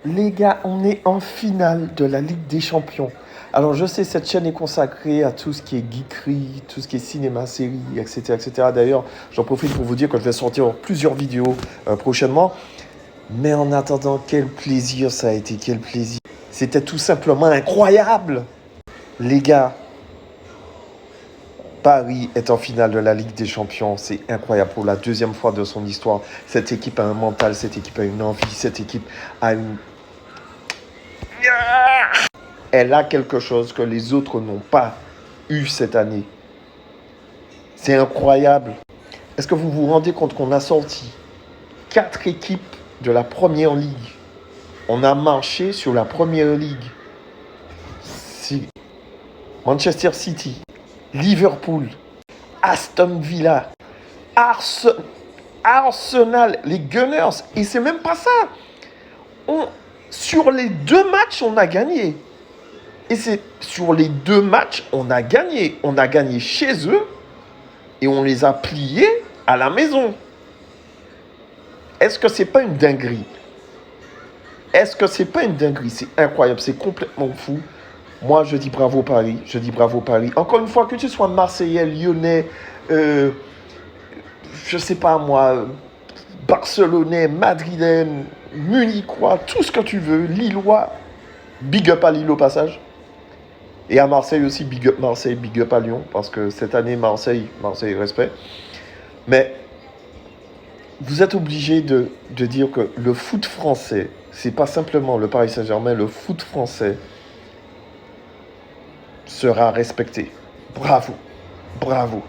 Les gars, on est en finale de la Ligue des Champions. Alors, je sais, cette chaîne est consacrée à tout ce qui est geekery, tout ce qui est cinéma, série, etc., etc. D'ailleurs, j'en profite pour vous dire que je vais sortir plusieurs vidéos prochainement. Mais en attendant, quel plaisir ça a été, quel plaisir. C'était tout simplement incroyable. Les gars, Paris est en finale de la Ligue des Champions. C'est incroyable pour la deuxième fois de son histoire. Cette équipe a un mental, cette équipe a une envie, cette équipe a une... Elle a quelque chose que les autres n'ont pas eu cette année. C'est incroyable. Est-ce que vous vous rendez compte qu'on a sorti 4 équipes de la Première Ligue? On a marché sur la Première Ligue. C'est Manchester City, Liverpool, Aston Villa, Arsenal, les Gunners. Et c'est même pas ça. Sur les 2 matchs, on a gagné. Et c'est sur les 2 matchs, on a gagné. On a gagné chez eux et on les a pliés à la maison. Est-ce que c'est pas une dinguerie? Est-ce que c'est pas une dinguerie? C'est incroyable, c'est complètement fou. Moi, je dis bravo Paris, je dis bravo Paris. Encore une fois, que tu sois Marseillais, Lyonnais, je sais pas moi, Barcelonais, Madrilène, Munichois, tout ce que tu veux, Lillois, big up à Lille au passage. Et à Marseille aussi, big up Marseille, big up à Lyon, parce que cette année, Marseille, respect. Mais vous êtes obligé de dire que le foot français, c'est pas simplement le Paris Saint-Germain, le foot français sera respecté. Bravo, bravo,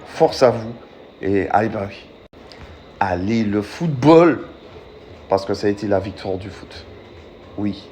force à vous et allez Paris. Allez le football, parce que ça a été la victoire du foot. Oui.